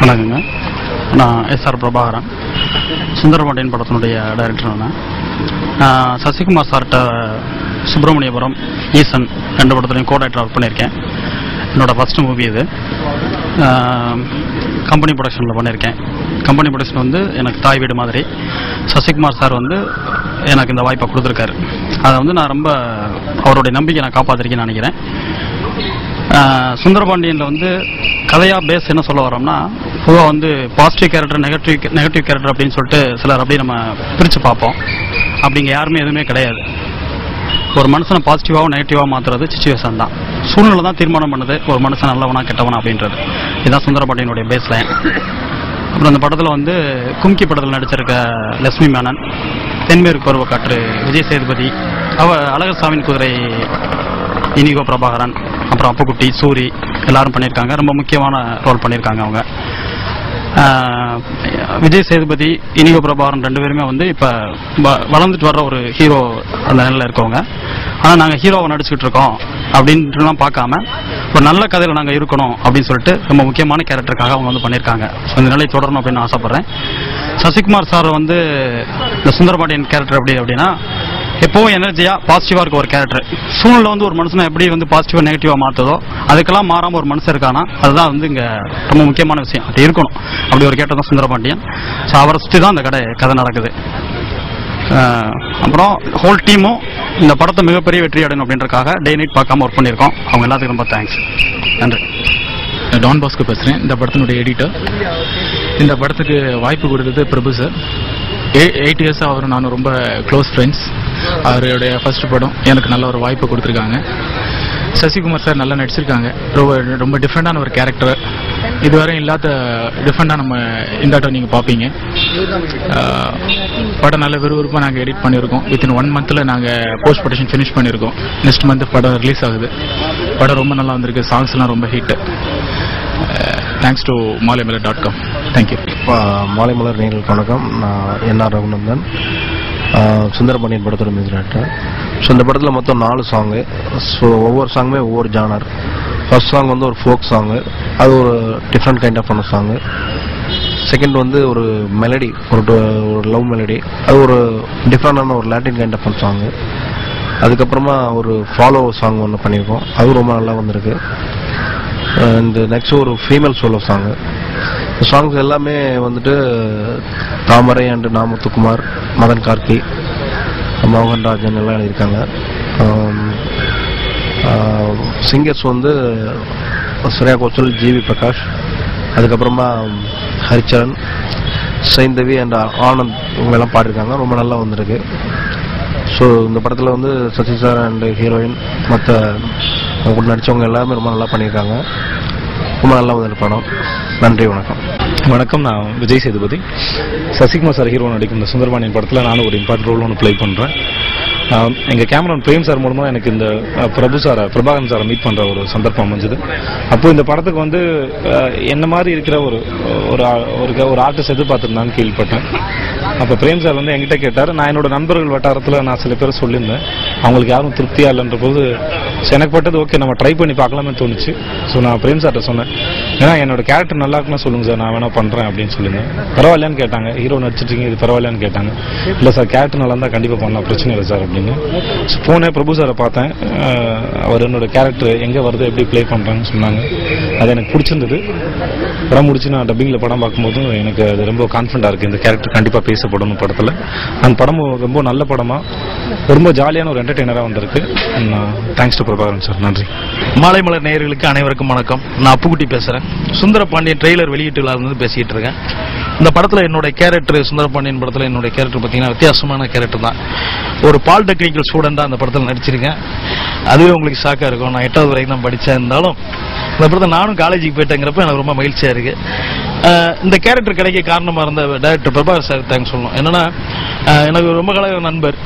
வணக்கங்க. நான் எஸ்ஆர் பிரபாகரன், சுந்தரபாண்டியன் படத்தினுடைய டைரக்டர். நான் சசிகுமார் சார்கிட்ட சுப்பிரமணியபுரம், ஈசன் 2 படத்துலையும் கோ-டைரக்டர் ஒர்க் பண்ணியிருக்கேன். என்னோடய ஃபஸ்ட்டு மூவி இது. கம்பெனி ப்ரொடக்ஷனில் பண்ணியிருக்கேன். கம்பெனி ப்ரொடக்ஷன் வந்து எனக்கு தாய் வீடு மாதிரி. சசிகுமார் சார் வந்து எனக்கு இந்த வாய்ப்பை கொடுத்துருக்காரு. அதை வந்து நான் ரொம்ப அவருடைய நம்பிக்கை நான் காப்பாற்றிருக்கேன்னு நினைக்கிறேன். சுந்தரபாண்டியனில் வந்து கதையாக பேஸ் என்ன சொல்ல வரோம்னா, பொதுவாக வந்து பாசிட்டிவ் கேரக்டர், நெகட்டிவ் கேரக்டர் அப்படின்னு சொல்லிட்டு சிலர் அப்படி நம்ம பிரித்து பார்ப்போம். அப்படிங்க யாருமே எதுவுமே கிடையாது. ஒரு மனுஷனை பாசிட்டிவாகவும் நெகட்டிவாக மாற்றுறது சிச்சுவேஷன் தான். சூழ்நிலை தான் தீர்மானம் பண்ணுது ஒரு மனுஷன் நல்லவனா கெட்டவனா அப்படின்றது. இதுதான் சுந்தரபாண்டியனுடைய பேஸ் லைன். அப்புறம் அந்த படத்தில் வந்து கும்கி படத்தில் நடிச்சிருக்க லட்சுமி மேனன், தென்மேற்கு பருவக்காற்று விஜய் சேதுபதி, அழகர்சாமியின் குதிரை இனிகோ பிரபாகரன், அப்புறம் அப்புக்குட்டி, சூரி எல்லாரும் பண்ணியிருக்காங்க. ரொம்ப முக்கியமான ரோல் பண்ணியிருக்காங்க அவங்க. விஜய் சேதுபதி, இனிகோ பிரபாகரன் 2 பேருமே வந்து இப்போ வளர்ந்துட்டு வர்ற ஒரு ஹீரோ அந்த நிலையில் இருக்கவங்க. ஆனால் நாங்கள் ஹீரோவை நடிச்சுக்கிட்டு இருக்கோம் அப்படின்ட்டுலாம் பார்க்காம ஒரு நல்ல கதையில் நாங்கள் இருக்கணும் அப்படின்னு சொல்லிட்டு ரொம்ப முக்கியமான கேரக்டருக்காக அவங்க வந்து பண்ணியிருக்காங்க. ஸோ இந்த நிலை தொடரணும் அப்படின்னு நான் ஆசைப்பட்றேன். சசிகுமார் சார் வந்து இந்த சுந்தரபாண்டியன் கேரக்டர் அப்படின்னா எப்பவும் எனர்ஜியாக பாசிட்டிவாக இருக்க ஒரு கேரக்டர். சூழ்நிலை வந்து ஒரு மனுஷனை எப்படி வந்து பாசிட்டிவாக நெகட்டிவாக மாற்றுதோ அதுக்கெல்லாம் மாறாமல் ஒரு மனுஷன் இருக்கானா, அதுதான் வந்து இங்கே ரொம்ப முக்கியமான விஷயம். அப்படி இருக்கணும். அப்படி ஒரு கேரக்டர் தான் சுந்தரபாண்டியன். ஸோ அவரை சுற்றி தான் அந்த கதை நடக்குது. அப்புறம் ஹோல் டீமும் இந்த படத்தை மிகப்பெரிய வெற்றி அடையணும் அப்படின்றக்காக டே நைட் பார்க்காம ஒர்க் பண்ணியிருக்கோம். அவங்க எல்லாத்துக்கும் ரொம்ப தேங்க்ஸ். நன்றி. டான் பாஸ்கோ பேசுகிறேன், இந்த படத்தினுடைய எடிட்டர். இந்த படத்துக்கு வாய்ப்பு கொடுத்தது பிரபு சார். 8 இயர்ஸாக அவர் நானும் ரொம்ப க்ளோஸ் ஃப்ரெண்ட்ஸ். அவருடைய ஃபர்ஸ்ட் படம் எனக்கு நல்ல ஒரு வாய்ப்பு கொடுத்துருக்காங்க. சசிகுமார் சார் நல்லா நடிச்சிருக்காங்க. ரொம்ப டிஃப்ரெண்டான ஒரு கேரக்டர், இதுவரை இல்லாத டிஃப்ரெண்டாக நம்ம இந்த ஆட்டம் நீங்கள் பார்ப்பீங்க. படம் நல்ல விறுவிறுப்பாக நாங்கள் எடிட் பண்ணியிருக்கோம். வித்தின் 1 மந்தில் நாங்கள் போஸ்ட் ப்ரொடக்ஷன் ஃபினிஷ் பண்ணியிருக்கோம். நெக்ஸ்ட் மந்த் படம் ரிலீஸ் ஆகுது. படம் ரொம்ப நல்லா வந்திருக்கு. சாங்ஸ்லாம் ரொம்ப hit. Thanks to Maalaimalar dot com. Thank you. Maalaimalar நேயர்களுக்கு வணக்கம். நான் என்ஆர் ரகுநந்தன், சுந்தரபாண்டியன் படத்தோட மியூசிக் டைரக்டர். ஸோ இந்த படத்தில் மொத்தம் 4 சாங்கு. ஸோ ஒவ்வொரு சாங்குமே ஒவ்வொரு ஜானர். ஃபர்ஸ்ட் சாங் வந்து ஒரு ஃபோக் சாங்கு, அது ஒரு டிஃப்ரெண்ட் கைண்ட் ஆஃப் பண்ண சாங்கு. செகண்ட் வந்து ஒரு மெலடி, ஒரு லவ் மெலடி, அது ஒரு டிஃப்ரெண்டான ஒரு லாட்டின் கைண்ட் ஆஃப் சாங்கு. அதுக்கப்புறமா ஒரு ஃபாலோ சாங் ஒன்று பண்ணியிருக்கோம், அது ரொம்ப நல்லா வந்திருக்கு. அண்ட் நெக்ஸ்ட் ஒரு ஃபீமேல் சோலோ சாங்கு. சாங்ஸ் எல்லாமே வந்துட்டு தாமரை அண்ட் நாமுத்துக்குமார், மதன் கார்கி, மோகன்ராஜன் எல்லாம் எழுதியிருக்காங்க. சிங்கர்ஸ் வந்து ஸ்ரேயா கோஷல், ஜிவி பிரகாஷ், அதுக்கப்புறமா ஹரிச்சரன், சைந்தவி அண்ட் ஆனந்த் இவங்கெல்லாம் பாடியிருக்காங்க. ரொம்ப நல்லா வந்திருக்கு. ஸோ இந்த படத்தில் வந்து சசி சார் அண்ட் ஹீரோயின் மற்ற கூட நடித்தவங்க எல்லாமே ரொம்ப நல்லா பண்ணியிருக்காங்க. ரொம்ப நல்லா வந்திருக்கு படம். நன்றி, வணக்கம். வணக்கம். நான் விஜய் சேதுபதி. சசிகுமார் சார் ஹீரோ நடிக்கும் இந்த சுந்தரபாண்டியன் படத்தில் நானும் ஒரு இம்பார்ட்டன்ட் ரோல் ஒன்று ப்ளே பண்ணுறேன். எங்கள் கேமராமேன் பிரேம் சார் மூலமாக எனக்கு இந்த பிரபாகரன் சாரை மீட் பண்ணுற ஒரு சந்தர்ப்பம் அமைஞ்சது. அப்போது இந்த படத்துக்கு வந்து என்ன மாதிரி இருக்கிற ஒரு ஆர்டிஸ்ட் எதிர்பார்த்துருந்தான்னு கேள்விப்பட்டேன். அப்போ பிரேம் சார் வந்து என்கிட்ட கேட்டார். நான் என்னோட நண்பர்கள் வட்டாரத்தில் நான் சில பேர் சொல்லியிருந்தேன், அவங்களுக்கு யாரும் திருப்தியாக இல்லைன்ற போது எனக்கு பட்டது ஓகே நம்ம ட்ரை பண்ணி பார்க்கலாமே தோணுச்சு. ஸோ நான் பிரேம் சார்கிட்ட சொன்னேன், ஏன்னா என்னோட கேரக்டர் நல்லா இருக்குன்னா சொல்லுங்கள் சார், நான் வேணா பண்ணுறேன் அப்படின்னு சொல்லியிருந்தேன். பரவாயில்லையான்னு கேட்டாங்க. ஹீரோ நடிச்சிட்டிங்க, இது பரவாயில்லையான்னு கேட்டாங்க. இல்லை சார், கேரக்டர் நல்லா இருந்தால் கண்டிப்பாக பண்ணலாம், பிரச்சனை இல்லை சார் அப்படின்னு. ஸோ போனேன், பிரபு சாரை பார்த்தேன். அவர் என்னோட கேரக்டர் எங்கே வருது, எப்படி ப்ளே பண்ணுறாங்கன்னு சொன்னாங்க. அது எனக்கு பிடிச்சிருந்தது. படம் முடிச்சு நான் டப்பிங்கில் படம் பார்க்கும்போது எனக்கு அது ரொம்ப கான்ஃபிடண்டாக இருக்குது, இந்த கேரக்டர் கண்டிப்பாக பேசப்படணும் படத்தில். அந்த படமும் ரொம்ப நல்ல படமாக, ரொம்ப ஜாலியான ஒரு என்டர்டெய்னராக வந்திருக்கு. Thanks to Prabhakaran sir. நன்றி. மாலைமலர் நேயர்களுக்கு அனைவருக்கும் வணக்கம். நான் அப்புக்குட்டி பேசுகிறேன். சுந்தரபாண்டியன் ட்ரெய்லர் வெளியீட்டுலேருந்து பேசிக்கிட்டு இருக்கேன். இந்த படத்தில் என்னோட கேரக்டர், சுந்தரபாண்டியன் படத்தில் என்னோட கேரக்டர் பார்த்தீங்கன்னா வித்தியாசமான கேரக்டர் தான். ஒரு பாலிடெக்னிக்கல் ஸ்டூடெண்டாக அந்த படத்தில் நடிச்சிருக்கேன். அதுவே உங்களுக்கு ஷாக்காக இருக்கும். நான் 8வது வரைக்கும் தான் படித்தேன். இருந்தாலும் இந்த படத்தை நானும் காலேஜுக்கு போயிட்டேங்கிறப்ப எனக்கு ரொம்ப மகிழ்ச்சியாக இருக்குது. இந்த கேரக்டர் கிடைக்க காரணமாக இருந்த டைரக்டர் பிரபாகர் சார் தேங்க்ஸ் சொல்லணும். என்னென்னா எனக்கு ரொம்ப கால நண்பர்.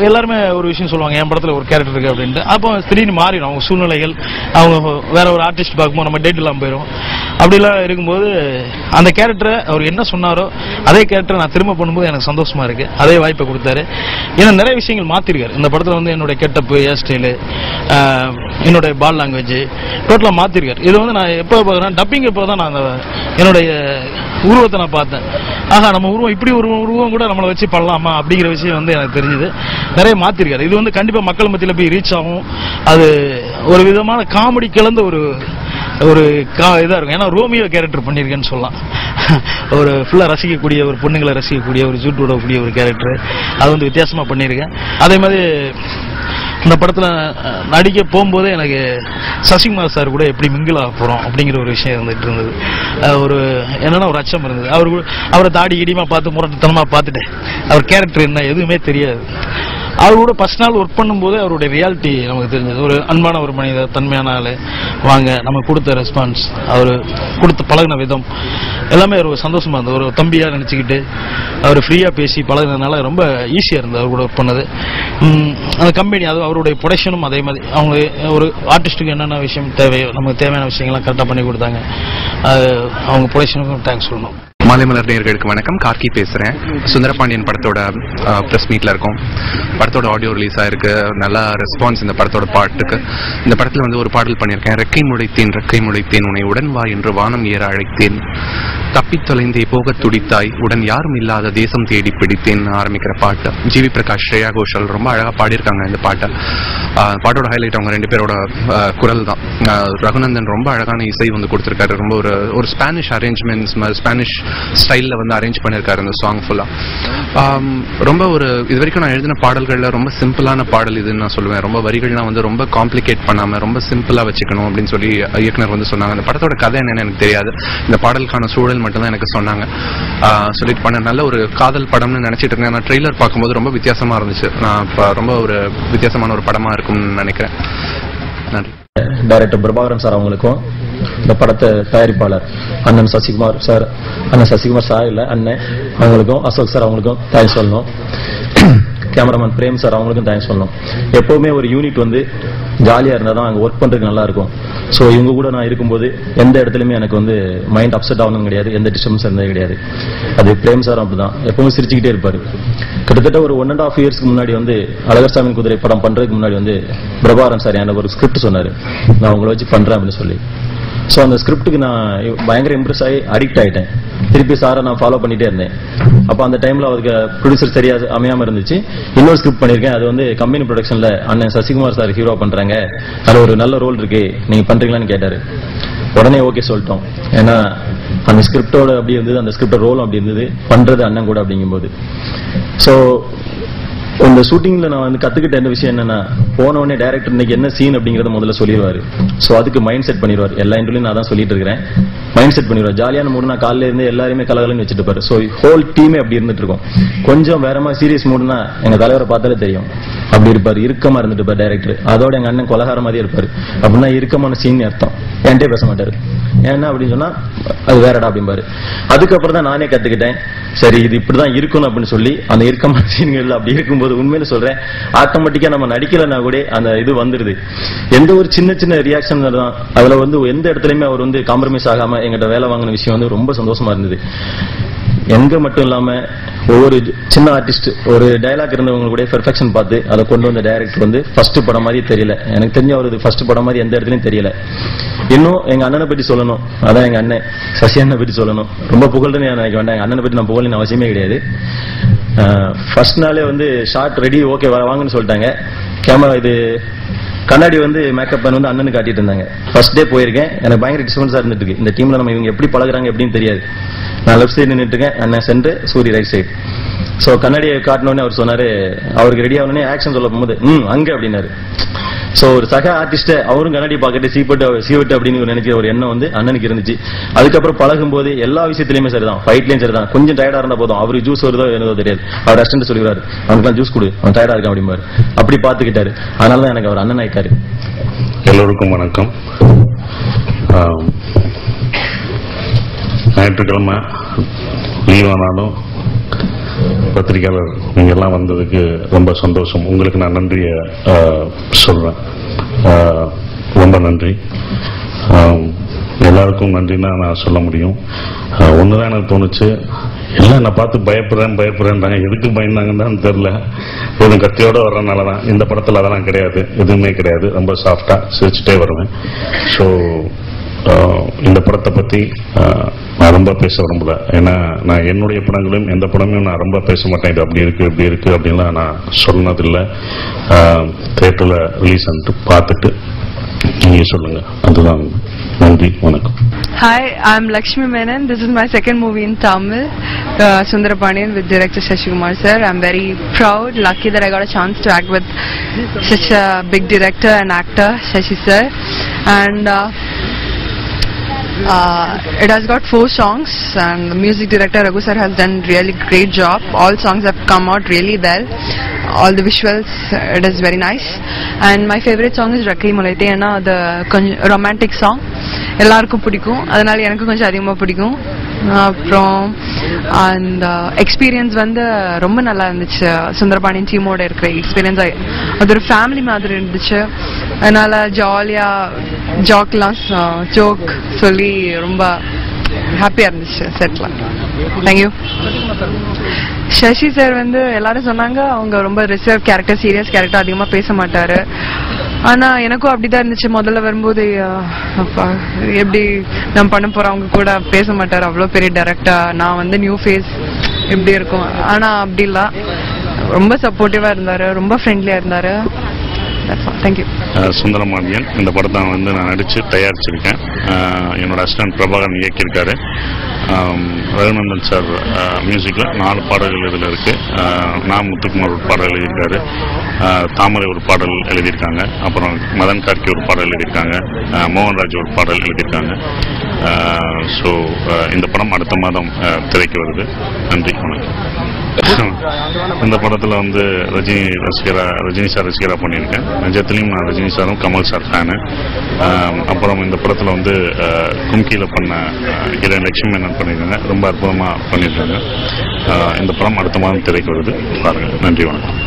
எல்லாருமே ஒரு விஷயம் சொல்லுவாங்க, என் படத்தில் ஒரு கேரக்டர் இருக்குது அப்படின்ட்டு. அப்போ திடீர்னு மாறிடும் அவங்க சூழ்நிலைகள். அவங்க வேற ஒரு ஆர்டிஸ்ட் பார்க்கும்போது நம்ம டேட் இல்லாமல் போயிடும். அப்படிலாம் இருக்கும்போது அந்த கேரக்டரை அவர் என்ன சொன்னாரோ அதே கேரக்டரை நான் திரும்ப பண்ணும்போது எனக்கு சந்தோஷமா இருக்கு. அதே வாய்ப்பை கொடுத்தாரு. ஏன்னா நிறைய விஷயங்கள் மாத்திருக்காரு இந்த படத்துல. வந்து என்னுடைய கெட்டப்பு, ஹேர் ஸ்டைலு, என்னுடைய பால் லாங்குவேஜ் டோட்டலா மாத்திருக்காரு. இது வந்து நான் எப்போ பார்க்குறேன், டப்பிங் எப்போ தான் நான் என்னுடைய உருவத்தை நான் பார்த்தேன். ஆகா, நம்ம உருவம் இப்படி ஒரு உருவம் கூட நம்மளை வச்சு பண்ணலாமா அப்படிங்கிற விஷயம் வந்து எனக்கு தெரிஞ்சுது. நிறைய மாத்திருக்காரு. இது வந்து கண்டிப்பா மக்கள் மத்தியில் போய் ரீச் ஆகும். அது ஒரு விதமான காமெடி கலந்த ஒரு இதா இருக்கும். ஏன்னா ரோமியோ கேரக்டர் பண்ணியிருக்கேன்னு சொல்லலாம். ஒரு ஃபுல்லா ரசிக்கக்கூடிய, ஒரு பொண்ணுங்களை ரசிக்கக்கூடிய, ஒரு ஜூட் விடக்கூடிய ஒரு கேரக்டர். அது வந்து வித்தியாசமா பண்ணியிருக்கேன். அதே மாதிரி இந்த படத்துல நடிக்க போகும்போதே எனக்கு சசிகுமார் சார் கூட எப்படி மிங்கிள் ஆக போறோம் அப்படிங்கிற ஒரு விஷயம் இருந்துட்டு இருந்தது. ஒரு என்னன்னா ஒரு அச்சம் இருந்தது. அவரை தாடி இடிமா பார்த்து முரட்டுத்தனமா பார்த்துட்டு அவர் கேரக்டர் என்ன எதுவுமே தெரியாது. அவர் கூட ஃபர்ஸ்ட் நாள் ஒர்க் பண்ணும்போது அவருடைய ரியாலிட்டி நமக்கு தெரிஞ்சது. ஒரு அன்பான ஒரு மனிதர், தன்மையான ஆளு, வாங்க நம்ம கொடுத்த ரெஸ்பான்ஸ், அவர் கொடுத்த பழகின விதம் எல்லாமே ஒரு சந்தோஷமா இருந்தது. ஒரு தம்பியா நினைச்சுக்கிட்டு அவர் ஃப்ரீயா பேசி பழகினதுனால ரொம்ப ஈஸியா இருந்தது அவர் கூட ஒர்க் பண்ணது. அந்த கம்பெனி, அது அவருடைய ப்ரொடக்ஷனும் அதே மாதிரி அவங்க ஒரு ஆர்டிஸ்டுக்கு என்னென்ன விஷயம் தேவையோ நமக்கு தேவையான விஷயங்கள்லாம் கரெக்டாக பண்ணி கொடுத்தாங்க. அவங்க ப்ரொடக்ஷனுக்கும் தேங்க்ஸ் சொல்லணும். மாலைமலர் நேயர்களுக்கு வணக்கம். கார்கி பேசுகிறேன். சுந்தரபாண்டியன் படத்தோட ப்ரெஸ் மீட்டில் இருக்கோம். படத்தோட ஆடியோ ரிலீஸ் ஆயிருக்கு. நல்ல ரெஸ்பான்ஸ் இந்த படத்தோட பாட்டுக்கு. இந்த படத்தில் வந்து ஒரு பாடல் பண்ணியிருக்கேன். ரெக்கை முளைத்தேன் உன்னை உடன் வா என்று வானம் ஏற அழைத்தேன், தப்பித் தொலைந்தே போக துடித்தாய், உடன் யாரும் இல்லாத தேசம் தேடி பிடித்தேன் ஆரம்பிக்கிற பாட்டு. ஜிவி பிரகாஷ், ஸ்ரேயா கோஷல் ரொம்ப அழகாக பாடியிருக்காங்க இந்த பாட்டை. பாட்டோட ஹைலைட் அவங்க 2 பேரோட குரல் தான். ரகுநந்தன் ரொம்ப அழகான இசை வந்து கொடுத்துருக்காரு. ரொம்ப ஒரு ஸ்பானிஷ் அரேஞ்ச்மெண்ட்ஸ், ஸ்பானிஷ் ஸ்டைலில் வந்து அரேஞ்ச் பண்ணியிருக்காரு இந்த சாங் ஃபுல்லாக. ரொம்ப இது வரைக்கும் நான் எழுதின பாடல்களில் ரொம்ப சிம்பிளான பாடல் இதுன்னு நான் சொல்லுவேன். ரொம்ப வரிகள்லாம் வந்து ரொம்ப காம்ப்ளிகேட் பண்ணாமல் ரொம்ப சிம்பிளாக வச்சுக்கணும் அப்படின்னு சொல்லி இயக்குனர் வந்து சொன்னாங்க. இந்த படத்தோட கதை என்னன்னு எனக்கு தெரியாது. இந்த பாடலுக்கான சூழல் மட்டும்தான் எனக்கு சொன்னாங்க. சொல்லிட்டு பண்ண நல்ல ஒரு காதல் படம்னு நினைச்சிட்டு இருக்கேன். நான் ட்ரெய்லர் பார்க்கும்போது ரொம்ப வித்தியாசமா இருந்துச்சு. நான் இப்போ ரொம்ப ஒரு வித்தியாசமான ஒரு படமா இருக்கும்னு நினைக்கிறேன். நன்றி. டைரக்டர் பிரபாகரன் சார் அவங்களுக்கும், இந்த படத்தை தயாரிப்பாளர் அண்ணன் சசிகுமார் சார், இல்ல அண்ணன் அவங்களுக்கும், அசோக் சார் அவங்களுக்கும் தேங்க்ஸ் சொல்லணும். கேமராமேன் பிரேம் சார் அவங்களுக்கும் தேங்க்ஸ் சொல்லணும். எப்பவுமே ஒரு யூனிட் வந்து ஜாலியா இருந்தா தான் அங்கே ஒர்க் பண்றதுக்கு நல்லா இருக்கும். ஸோ இவங்க கூட நான் இருக்கும்போது எந்த இடத்துலையுமே எனக்கு வந்து மைண்ட் அப்செட் ஆகணும் கிடையாது, எந்த டிஸ்டர்பன்ஸ் இருந்தது கிடையாது. அது பிரேம் சார் அப்படிதான், எப்பவுமே சிரிச்சுக்கிட்டே இருப்பாரு. கிட்டத்தட்ட ஒரு 1.5 இயர்ஸ்க்கு முன்னாடி வந்து அழகர்சாமி குதிரை படம் பண்றதுக்கு முன்னாடி வந்து பிரபாகரன் சார் எனக்கு ஒரு ஸ்கிரிப்ட் சொன்னாரு, நான் உங்களை வச்சு பண்றேன் அப்படின்னு சொல்லி. ஸோ அந்த ஸ்கிரிப்டுக்கு நான் பயங்கர இம்ப்ரெஸ் ஆகி அடிக்ட் ஆகிட்டேன். திருப்பி சாரை நான் ஃபாலோ பண்ணிட்டே இருந்தேன். அப்போ அந்த டைம்ல அவருக்கு ப்ரொடியூசர் சரியா அமையாம இருந்துச்சு. இன்னொரு ஸ்கிரிப்ட் பண்ணியிருக்கேன். அது வந்து கம்பெனி ப்ரொடக்ஷன்ல அண்ணன் சசிகுமார் சார் ஹீரோ பண்றாங்க, அது ஒரு நல்ல ரோல் இருக்கு, நீங்க பண்றீங்களான்னு கேட்டாரு. உடனே ஓகே சொல்லிட்டோம். ஏன்னா அந்த ஸ்கிரிப்டோட அப்படி இருந்தது, அந்த ஸ்கிரிப்டோட ரோலும் அப்படி இருந்தது, பண்றது அண்ணன் கூட அப்படிங்கும்போது. ஸோ இந்த ஷூட்டிங்ல நான் வந்து கத்துக்கிட்ட என்ன விஷயம் என்னன்னா, போன உடனே டைரக்டர் இன்னைக்கு என்ன சீன் அப்படிங்கறத முதல்ல சொல்லிடுவாரு. சோ அதுக்கு மைண்ட் செட் பண்ணிடுவார். எல்லா இன்டர்வியூலையும் நான் தான் சொல்லிட்டு இருக்கிறேன், மைண்ட் செட் பண்ணிடுவார். ஜாலியான மூடு நான் காலையில இருந்து எல்லாருமே கலகலன்னு வச்சுட்டு இருப்பாரு. ஸோ ஹோல் டீமே அப்படி இருந்துட்டு இருக்கும். கொஞ்சம் வேற மாதிரி சீரியஸ் மூடுனா எங்க தலைவரை பார்த்தாலே தெரியும், அப்படி இருப்பாரு, இறுக்கமா இருந்துட்டு இருப்பார் டைரக்டர். அதோட எங்க அண்ணன் கொலகார மாதிரியே இருப்பாரு. அப்படின்னா இறுக்கமான சீன் அர்த்தம். என்கிட்டே பேச மாட்டாரு. ஏன்னா அப்படின்னு சொன்னா அது வேறடா அப்படிம்பாரு. அதுக்கப்புறம் தான் நானே கத்துக்கிட்டேன், சரி இது இப்படிதான் இருக்கணும் அப்படின்னு சொல்லி. அந்த இறுக்கமான சீன்கள் அப்படி இருக்கும்போது உண்மையில சொல்றேன், ஆட்டோமேட்டிக்கா நம்ம நடிக்கலன்னா கூட அந்த இது வந்துருது. எந்த ஒரு சின்ன சின்ன ரியாக்ஷன் தான் அதுல வந்து எந்த இடத்துலயுமே அவர் வந்து காம்ப்ரமைஸ் ஆகாம எங்கிட்ட வேலை வாங்கின விஷயம் வந்து ரொம்ப சந்தோஷமா இருந்தது. எங்க மட்டும் இல்லாம ஒவ்வொரு சின்ன ஆர்டிஸ்ட் ஒரு டயலாக் இருந்தவங்க கூட பெர்ஃபெக்ஷன் பார்த்து அதை கொண்டு வந்த டைரக்டர் வந்து ஃபர்ஸ்ட் படம் மாதிரி தெரியல. எனக்கு தெரிஞ்ச அவரது ஃபர்ஸ்ட் படம் மாதிரி எந்த இடத்துலயும் தெரியல. இன்னும் எங்க அண்ணனை பற்றி சொல்லணும், அதான் எங்க அண்ணன் சசி அண்ணனை பற்றி சொல்லணும். ரொம்ப புகழ்றேன்னு நினைக்க வேண்டாம், எங்க அண்ணனை பற்றி நான் புகழின் அவசியமே கிடையாது. ஃபர்ஸ்ட் நாளே வந்து ஷார்ட் ரெடி, ஓகே வாங்கன்னு சொல்லிட்டாங்க. கேமரா இது கண்ணாடி வந்து மேக்கப் பண்ண வந்து அண்ணனு காட்டிட்டு இருந்தாங்க. ஃபர்ஸ்ட் டே போயிருக்கேன், எனக்கு பயங்கர டிஸ்டர்பன்ஸா இருந்துட்டு இருக்கு. இந்த டீம்ல நம்ம இவங்க எப்படி பழகுறாங்க எப்படின்னு தெரியாது. நான் லெஃப்ட் சைடு நின்றுட்டு இருக்கேன், அண்ணன் centre, Soori right side. So கண்ணாடியை காட்டினோடனே அவர் சொன்னாரு, அவருக்கு ரெடி ஆகணுன்னே ஆக்ஷன் சொல்ல போகும்போது அங்க அப்படின்னாரு. ஸோ ஒரு சக ஆர்டிஸ்ட அவரும் கண்ணாடி பார்க்கட்டு சீவட்டு அப்படின்னு நினைக்கிற ஒரு எண்ணம் வந்து அண்ணனுக்கு இருந்துச்சு. அதுக்கப்புறம் பழகும் போது எல்லா விஷயத்திலயுமே சரிதான், ஃபைட்லயும் சரிதான். கொஞ்சம் டயர்டா இருந்தா போதும், அவருக்கு ஜூஸ் வருதோ என்னதோ தெரியாது, அவர் ரெஸ்டன்ட் சொல்லிடுவாரு, அவனுக்குலாம் ஜூஸ் கொடு, அவன் டயர்டா இருக்கான் அப்படிம்பாரு. அப்படி பார்த்துக்கிட்டாரு. அதனால தான் எனக்கு அவர் அண்ணன் ஆயிட்டாரு. எல்லோருக்கும் வணக்கம். ஞாயிற்றுக்கிழமை லீவானாலும் பத்திரிகையாளர் நீங்க எல்லாம் வந்ததுக்கு ரொம்ப சந்தோஷம். உங்களுக்கு நான் நன்றியை சொல்றேன், ரொம்ப நன்றி. எல்லாருக்கும் நன்றின்னு நான் சொல்ல முடியும். ஒன்று தான் எனக்கு தோணுச்சு, எல்லாம் என்னை பார்த்து பயப்படுறேன்றாங்க. எதுக்கு பயந்தாங்கன்னு தான் தெரில. ஒரு கத்தியோட வர்றதுனால தான். இந்த படத்தில் அதெல்லாம் கிடையாது, எதுவுமே கிடையாது. ரொம்ப சாஃப்டாக சிரிச்சுட்டே வருவேன். ஸோ இந்த படத்தை பற்றி நான் ரொம்ப பேச விரும்பல. ஏன்னா நான் என்னுடைய படங்களையும் எந்த படமும் நான் ரொம்ப பேச மாட்டேன். இது அப்படி இருக்கு இப்படி இருக்கு அப்படின்லாம் நான் சொன்னதில்லை. தியேட்டரில் ரிலீஸ் பண்ணிட்டு பார்த்துட்டு நீங்கள் சொல்லுங்க. அதுதான். நன்றி, வணக்கம். Hi, I'm Lakshmi Menon. This is my second movie in Tamil, Sundarapaniyan, with director Sasikumar sir. I'm very proud, lucky that I got a chance to act with such a big director and actor, Shashi sir. And it has got 4 songs, and the music director Raghu sir has done really great job. All songs have come out really well. All the visuals, it is very nice. And my favorite song is Rakkai Mulaithe, ஏன்னா அது கொஞ்சம் romantic song, எல்லாருக்கும் பிடிக்கும், அதனால எனக்கு கொஞ்சம் அதிகமாக பிடிக்கும். அப்புறம் அந்த எக்ஸ்பீரியன்ஸ் வந்து ரொம்ப நல்லா இருந்துச்சு. சுந்தரபாண்டியன் டீமோட இருக்கிற எக்ஸ்பீரியன்ஸ் அது ஒரு ஃபேமிலி மாதிரி இருந்துச்சு. அதனால ஜாலியாக ஜோக் சொல்லி ரொம்ப ஹாப்பியாக இருந்துச்சு செட்டில். தேங்க்யூ. சசி சார் வந்து எல்லாரும் சொன்னாங்க அவங்க ரொம்ப ரிசர்வ் கேரக்டர், சீரியஸ் கேரக்டர், அதிகமாக பேச மாட்டாரு. ஆனால் எனக்கும் அப்படிதான் இருந்துச்சு. முதல்ல வரும்போது அப்பா எப்படி நான் பண்ண போகிறேன், அவங்க கூட பேச மாட்டார், அவ்வளோ பெரிய டைரக்டர், நான் வந்து நியூ ஃபேஸ் எப்படி இருக்கும். ஆனால் அப்படி இல்லை, ரொம்ப சப்போர்ட்டிவாக இருந்தார், ரொம்ப ஃப்ரெண்ட்லியாக இருந்தார். தேங்க்யூ. சுந்தரபாண்டியன் இந்த படத்தை வந்து நான் நடித்து தயாரிச்சிருக்கேன். என்னோட அசிஸ்டன்ட் பிரபாகரன் இயக்கியிருக்காரு. ரகுநந்தன் சார் மியூசிக்கில் 4 பாடல்கள் இதில் இருக்குது. நான் முத்துக்குமார் ஒரு பாடல் எழுதியிருக்காரு, தாமரை ஒரு பாடல் எழுதியிருக்காங்க, அப்புறம் மதன் கார்கி ஒரு பாடல் எழுதியிருக்காங்க, மோகன்ராஜ் ஒரு பாடல் எழுதியிருக்காங்க. ஸோ இந்த படம் அடுத்த மாதம் திரைக்கு வருது. நன்றி, வணக்கம். இந்த படத்தில் வந்து ரஜினி சார் ரசிகராக பண்ணியிருக்கேன். நிஜத்துலேயும் நான் ரஜினி சாரும் கமல் சார் ஃபேனு. அப்புறம் இந்த படத்தில் வந்து கும்கியில் பண்ண ஹீரோயின் லட்சுமி மேனன் பண்ணியிருக்காங்க, ரொம்ப அற்புதமாக பண்ணியிருக்காங்க. இந்த படம் அடுத்த மாதம் திரைக்கு வருது, பாருங்கள். நன்றி, வணக்கம்.